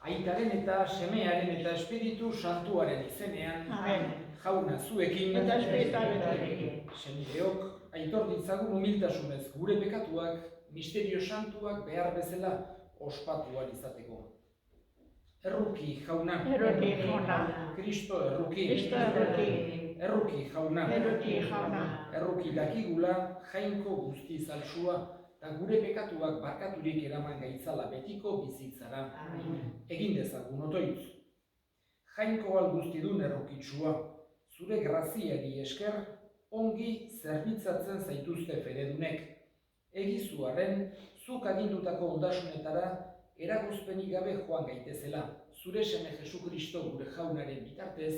Aitaren eta semearen eta Espiritu Santuaren izenean, Jauna zuekin, Eta espirituarekin. Senideok, aitor ditzagun humiltasunez gure pekatuak, misterio santuak behar bezala ospatu ahal izateko. Erruki, jauna. Erruki, jauna. Kristo erruki. Kristo erruki. Erruki, jauna. Erruki, jauna. Erruki dakigula jainko guzti zalsua, eta gure pekatuak barkaturik eraman gaitzala betiko bizitzara. Egin dezagun otoitz. Jainko guztidun errukitsua, zure graziari esker, ongi zerbitzatzen zaituzte fededunek. Egizuaren, zuk agindutako ondasunetara, eragozpenik gabe joan gaitezela. Zure seme Jesu Kristo gure jaunaren bitartez,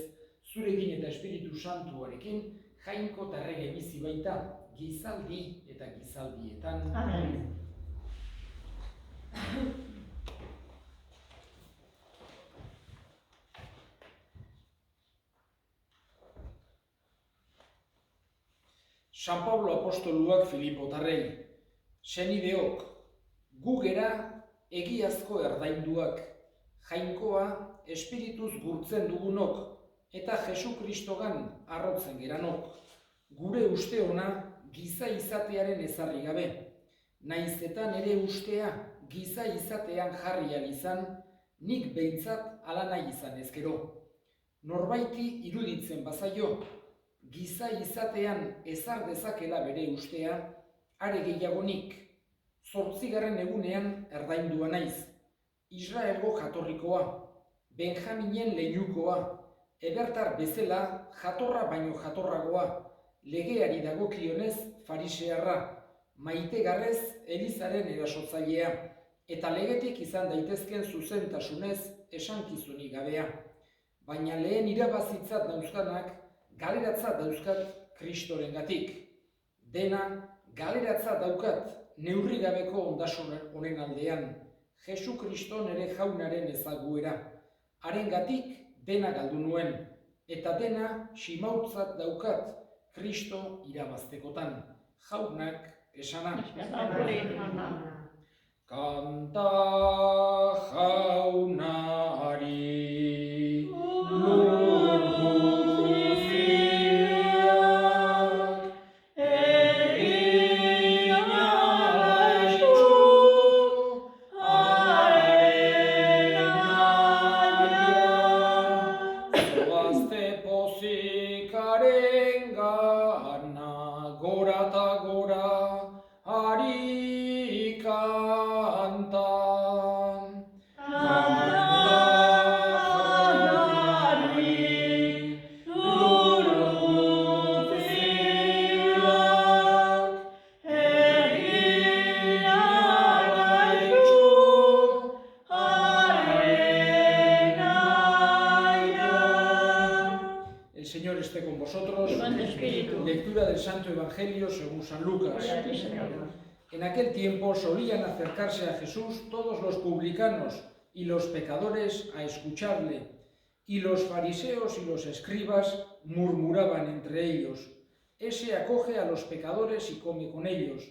zurekin eta Espiritu Santuarekin, jainko eta errege bizi baita, gizaldi eta gizaldietan. Amen. San Pablo apostoluak Filipotarrei, senideok, gu gera egiazko erdainduak, jainkoa espirituz gurtzen dugunok, eta Jesu Kristogan arrotzen geranok, gure uste ona giza izatearen ezarri gabe, naiz eta nere ustea giza izatean jarri ahal izan, nik behintzat hala nahi izan ezkero. Norbaiti iruditzen bazaio, giza izatean ezar dezakela bere ustea, are gehiagonik, 8. egunean erdaindua naiz, Israelgo jatorrikoa, Benjaminen leinukoa, ebertar bezala jatorra baino jatorragoa, legeari dagokionez farisearra, maitegarrez Elizaren erasotzailea, eta legetik izan daitezken zuzentasunez esankizunik gabea. Baina lehen irabazitzat dauzkanak, galeratzat dauzkat Kristorengatik. Dena galeratzat daukat neurri gabeko ondasun honen aldean, Jesu Kristo nere jaunaren ezaguera. Harengatik dena galdu nuen, eta dena simautzat daukat Kristo irabaztekotan. Jaunak esana. Kanta jaunari Lectura del Santo Evangelio según San Lucas. En aquel tiempo solían acercarse a Jesús todos los publicanos y los pecadores a escucharle, y los fariseos y los escribas murmuraban entre ellos: «Ese acoge a los pecadores y come con ellos».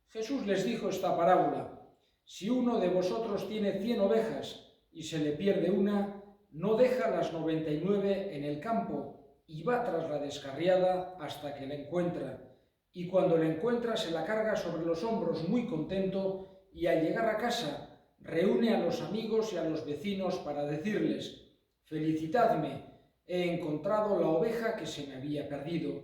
Jesús les dijo esta parábola: «Si uno de vosotros tiene 100 ovejas y se le pierde una, no deja las 99 en el campo, y va tras la descarriada hasta que la encuentra. Y cuando la encuentra se la carga sobre los hombros muy contento, y al llegar a casa reúne a los amigos y a los vecinos para decirles: «Felicitadme, he encontrado la oveja que se me había perdido».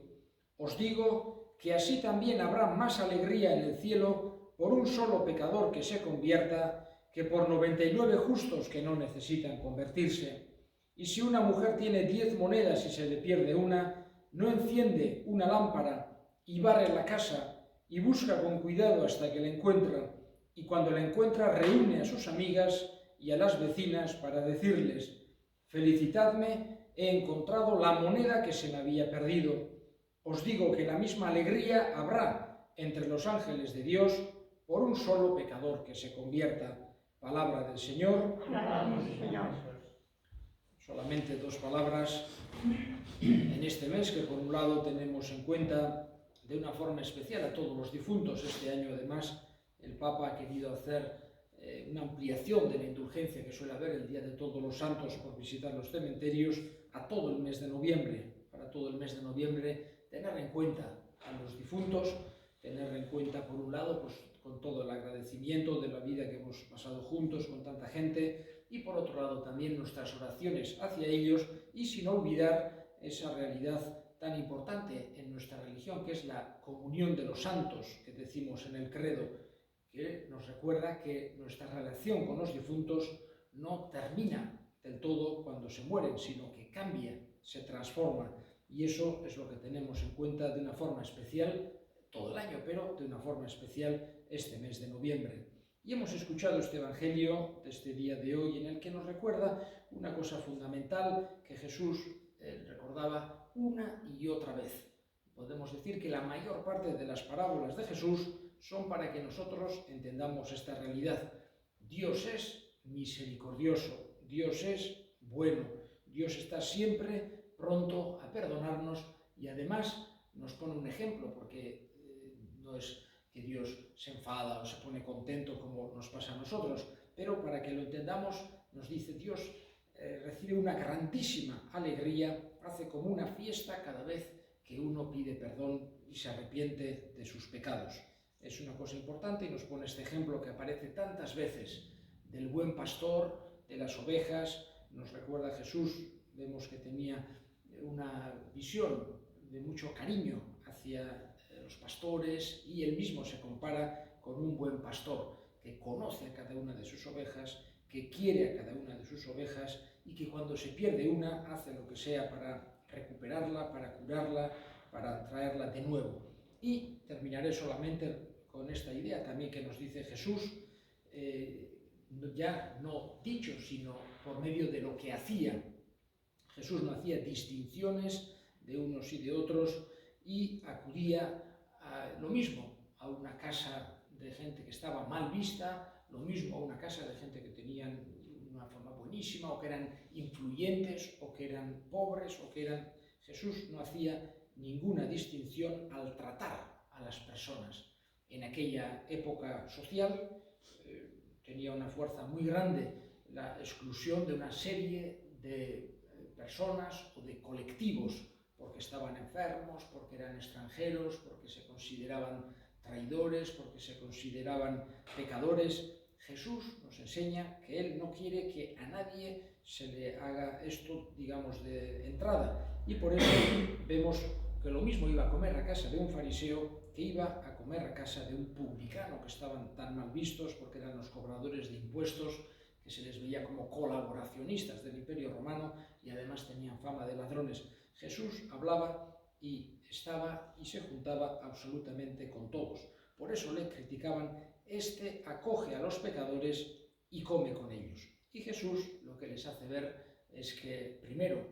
Os digo que así también habrá más alegría en el cielo por un solo pecador que se convierta que por 99 justos que no necesitan convertirse. Y si una mujer tiene 10 monedas y se le pierde una, no enciende una lámpara y barre la casa y busca con cuidado hasta que la encuentra. Y cuando la encuentra reúne a sus amigas y a las vecinas para decirles: «Felicitadme, he encontrado la moneda que se me había perdido». Os digo que la misma alegría habrá entre los ángeles de Dios por un solo pecador que se convierta. Palabra del Señor. Solamente 2 palabras en este mes que por un lado tenemos en cuenta de una forma especial a todos los difuntos. Este año además el Papa ha querido hacer una ampliación de la indulgencia que suele haber el Día de Todos los Santos por visitar los cementerios a todo el mes de noviembre. Para todo el mes de noviembre tener en cuenta a los difuntos, tener en cuenta por un lado pues, con todo el agradecimiento de la vida que hemos pasado juntos con tanta gente y por otro lado también nuestras oraciones hacia ellos y sin olvidar esa realidad tan importante en nuestra religión que es la comunión de los santos que decimos en el credo, que nos recuerda que nuestra relación con los difuntos no termina del todo cuando se mueren, sino que cambia, se transforma. Y eso es lo que tenemos en cuenta de una forma especial todo el año, pero de una forma especial este mes de noviembre. Y hemos escuchado este Evangelio de este día de hoy en el que nos recuerda una cosa fundamental que Jesús recordaba una y otra vez. Podemos decir que la mayor parte de las parábolas de Jesús son para que nosotros entendamos esta realidad. Dios es misericordioso, Dios es bueno, Dios está siempre pronto a perdonarnos y además nos pone un ejemplo, porque no es que Dios se enfada o se pone contento como nos pasa a nosotros, pero para que lo entendamos nos dice Dios recibe una grandísima alegría, hace como una fiesta cada vez que uno pide perdón y se arrepiente de sus pecados. Es una cosa importante y nos pone este ejemplo que aparece tantas veces del buen pastor, de las ovejas. Nos recuerda a Jesús, vemos que tenía una visión de mucho cariño hacia los pastores y él mismo se compara con un buen pastor que conoce a cada una de sus ovejas, que quiere a cada una de sus ovejas y que cuando se pierde una hace lo que sea para recuperarla, para curarla, para traerla de nuevo. Y terminaré solamente con esta idea también que nos dice Jesús, ya no dicho, sino por medio de lo que hacía. Jesús no hacía distinciones de unos y de otros y acudía a lo mismo a una casa de gente que estaba mal vista, lo mismo a una casa de gente que tenían una forma buenísima o que eran influyentes o que eran pobres o que eran... Jesús no hacía ninguna distinción al tratar a las personas. En aquella época social tenía una fuerza muy grande la exclusión de una serie de personas o de colectivos porque estaban enfermos, porque eran extranjeros, porque se consideraban traidores, porque se consideraban pecadores. Jesús nos enseña que Él no quiere que a nadie se le haga esto, digamos, de entrada. Y por eso vemos que lo mismo iba a comer a casa de un fariseo que iba a comer a casa de un publicano, que estaban tan mal vistos porque eran los cobradores de impuestos, que se les veía como colaboracionistas del Imperio Romano y además tenían fama de ladrones. Jesús hablaba y estaba y se juntaba absolutamente con todos. Por eso le criticaban, este acoge a los pecadores y come con ellos. Y Jesús lo que les hace ver es que primero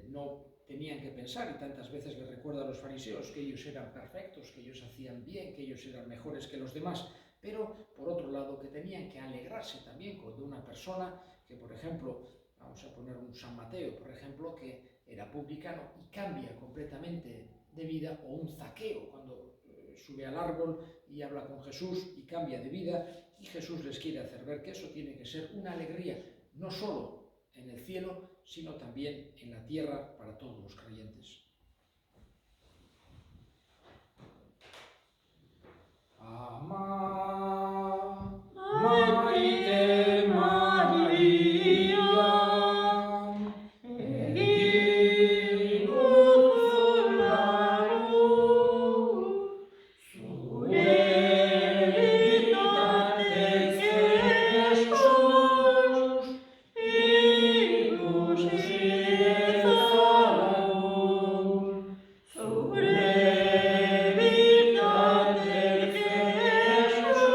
no tenían que pensar, y tantas veces les recuerda a los fariseos que ellos eran perfectos, que ellos hacían bien, que ellos eran mejores que los demás, pero por otro lado que tenían que alegrarse también de una persona que, por ejemplo, vamos a poner un San Mateo, por ejemplo, que era publicano y cambia completamente de vida, o un Zaqueo cuando sube al árbol y habla con Jesús y cambia de vida, y Jesús les quiere hacer ver que eso tiene que ser una alegría, no solo en el cielo, sino también en la tierra para todos los creyentes. Ama, Maite Maria, egin uzularu, zure bitartez Jesus, ikusi ezagun, zure bitartez Jesus,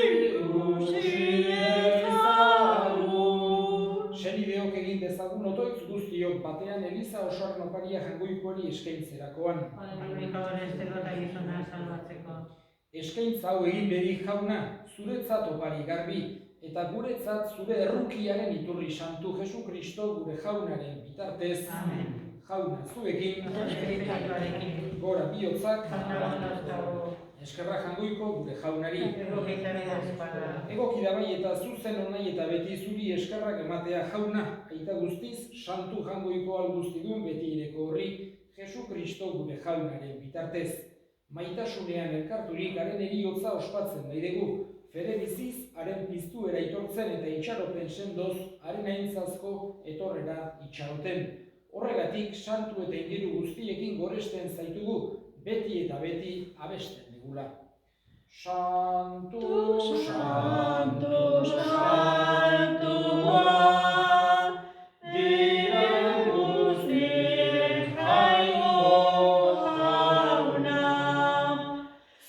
ikusi ezagun. Senideok egin dezagun otoitz guztiok batean Eliza osoaren oparia jangoikoari eskaintzerakoan. Eskaintza hau egin bedi Jauna, zuretzat opari garbi, eta guretzat zure errukiaren iturri santu Jesu Kristo gure Jaunaren bitartez. Amen. jauna zuekin, espirituarekin, gora bihotzak, dauzkagu, eskerra jangoiko gure jaunari. egokitari espada, Egoki da bai eta zuzen onai eta beti zuri eskerrak ematea jauna, aita guztiz, santu jangoiko alguztidun beti ireko horri, Jesu Kristo gure jaunaren bitartez. Maitasunean elkarturik haren eriotza ospatzen dairegu, fere biziz, haren piztuera itortzen eta itxaropen sendoz, haren aintzazko etorrera itxaroten. Horregatik, santu eta ingeru guztiekin goresten zaitugu, beti eta beti abesten degula. Santu, santu, santua, diren guztien jainko jauna,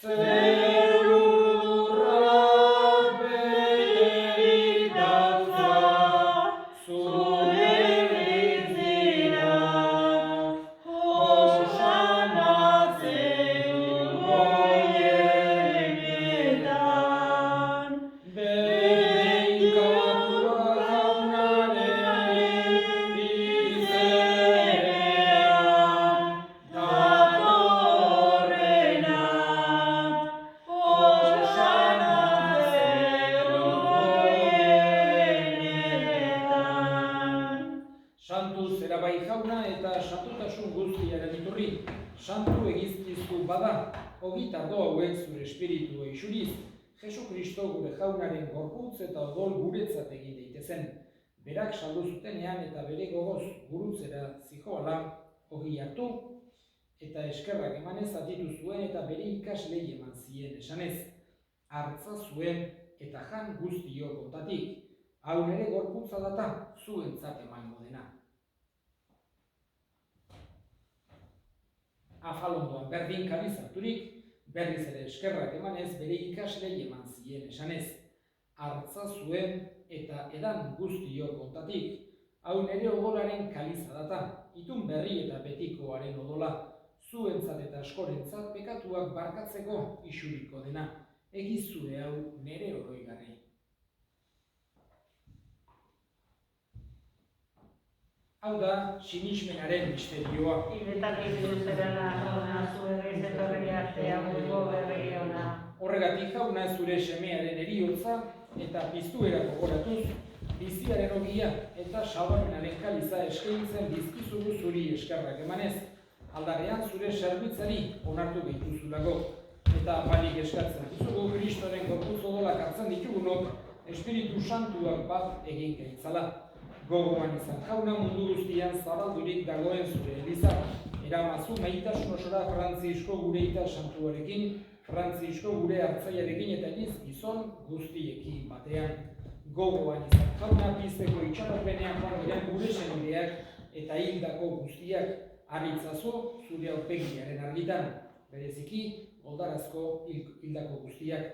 zerurra beterik dautza, zure iritzira, Hosana zeu goienetan, bedeinkatua jaunaren izenean, datorrena, Hosana zeu goienetan. Santu zera bai jauna eta santutasun guztiaren iturri, santu egizkizku bada, ogita do hauek zure espiritu eixuriz, Jesu Kristo gure jaunaren gorputz eta odol guretzat egin daitezen. Berak saldu zutenean eta bere gogoz gurutzera zijoala, ogi hartu eta eskerrak emanez atitu zuen eta bere ikaslei eman zien esanez. Hartza zuen eta jan guztiok ontatik, hau nere gorputza data zuentzat emango dena. Afalondoan berdin kalizarturik, berriz ere eskerrak emanez bere ikaslei eman zien esanez. Hartza zuen eta edan guztiok ontatik, hau nere odolaren kaliza data, itun berri eta betikoaren odola, zuentzat eta askorentzat pekatuak barkatzeko isuriko dena, egizue hau nere oroigarri. Hau da, sinismenaren misterioa. Hiletatik luzerana, jauna zuerriz etorri artea mungo berri ona. Horregatik jauna zure semearen eriotza eta piztuera gogoratuz, biziaren ogia eta salbamenaren kaliza eskaintzen dizkizugu zuri eskerrak emanez, aldarean zure zerbitzari onartu dituzulako, eta balik eskatzen dizugu Kristoren gorputz odolak hartzen ditugunok, Espiritu Santuak bat egin gaitzala. Gogoan izan jauna mundu guztian zabaldurik dagoen zure eliza, eramazu maitasun osora Frantzisko gure ita santuarekin, Frantzisko gure hartzaiarekin eta gizon guztiekin batean. Gogoan izan jauna pizteko itxaropenean joan diren gure senideak eta hildako guztiak harritzazu zure aurpegiaren argitan, bereziki oldarazko hildako guztiak.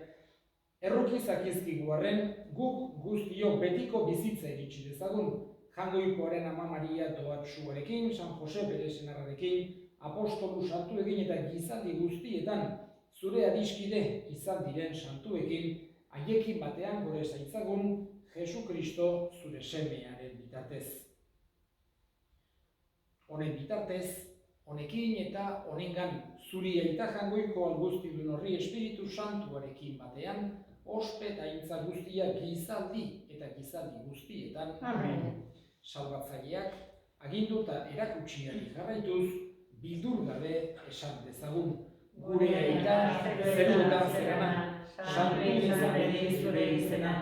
Errukizak izkigu arren, guk guztiok betiko bizitza iritsi dezagun, jangoikoaren Ama Maria doatsuarekin, San Jose bere senarrarekin, apostolu santuekin eta gizaldi guztietan, zure adiskide izan diren santuekin, haiekin batean gore zaitzagun, Jesu Kristo zure semearen bitartez. Honen bitartez, honekin eta honengan, zuri aita jangoiko alguztidun horri Espiritu Santuarekin batean, ospe eta intza guztiak gizaldi eta gizaldi guztietan. Amen. Salbatzaileak, agindu eta erakutsiari jarraituz, bildur gabe esan dezagun. Gure aita, zeruetan zerana, santu izan bedi zure izena,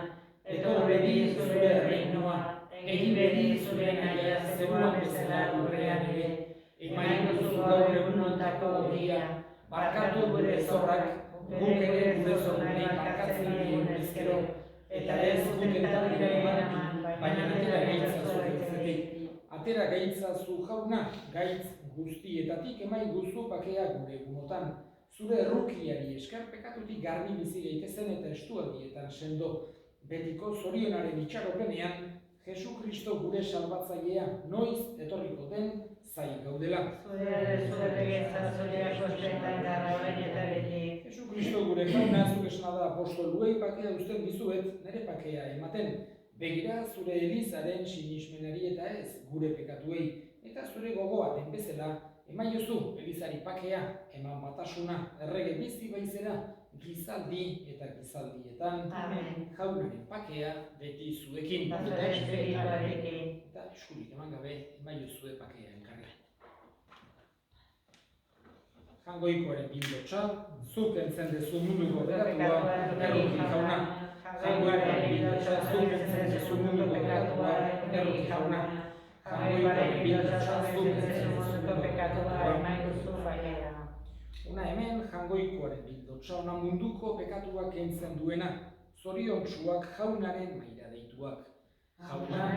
etor bedi zure erreinoa, egin bedi zure naia zeruan bezala lurrean ere, emain duzu gaur egunontako ogia, barkatu gure zorrak, guk ere gure zorrei barkatzen digun ezkero, eta ez gutentan dira eman, baina atera gaitzazu gaitzetik. Atera gaitzazu jauna, gaitz guztietatik emai guzu bakea gure egunotan. Zure errukiari esker pekatutik garbi bizi gaitezen eta estualdietan sendo. Betiko zorionaren itxaropenean, Jesu Kristo gure salbatzailea noiz etorriko den zai gaudela. Zure begeza, zure akostetan gara orain eta beti. Jesu Kristo gure jauna zuk esana da apostoluei pakea uzten dizuet, nere pakea ematen. Begira zure elizaren sinismenari eta ez gure pekatuei. eta zure gogoa den bezala, emaiozu Elizari pakea, eman batasuna, errege bizi baizera, gizaldi eta gizaldietan, jaunaren pakea beti zuekin. Eta eskurik eman gabe, emaiozue pakea enkarri. Jangoikoaren bildotxa, zuk entzen dezu munduko bekatua, erroki jauna. Jangoikoaren bildotxa, zuk entzen dezu munduko bekatua, erroki jauna. Jangoikoaren bildotxa, zuk entzen dezu munduko bekatua. Una hemen jangoikoaren bildotxa, ona munduko pekatuak kentzen duena, zoriontsuak jaunaren maira deituak. Jauna,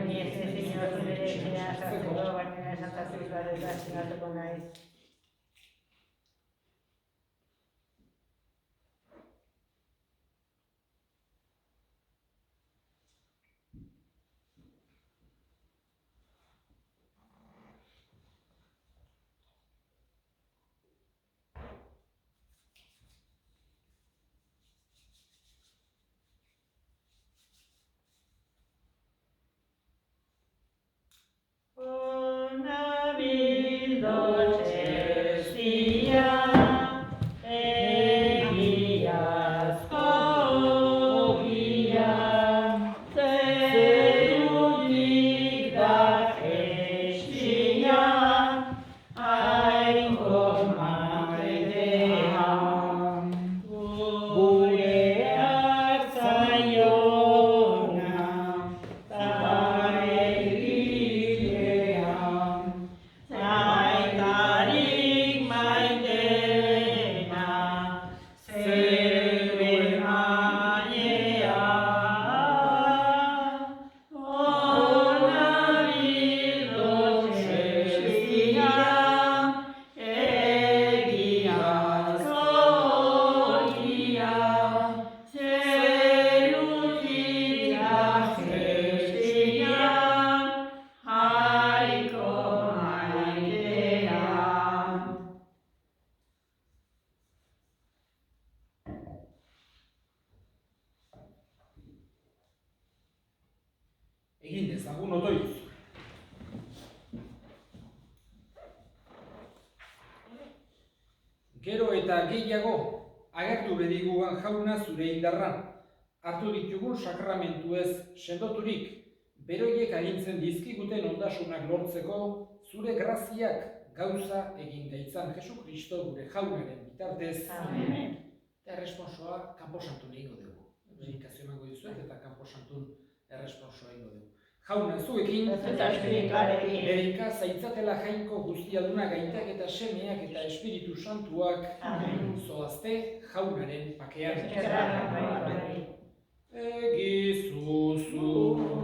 egin dezagun otoitz. Gero eta gehiago, agertu bedigugan jauna zure indarra, hartu ditugun sakramentuez sendoturik, beroiek agintzen dizkiguten ondasunak lortzeko, zure graziak gauza egin gaitzan Jesu Kristo gure jaunaren bitartez. Amen. Eta erresponsoa kanposantun egingo dugu. Predikazio emango dizuet eta kanposantun erresponsoa egingo dugu. Jauna zuekin, eta espirituarekin, berika zaitzatela jainko guztiaduna gaitak eta semeak eta Espiritu Santuak, zoazte jaunaren pakean. eskerrak. Egizu zu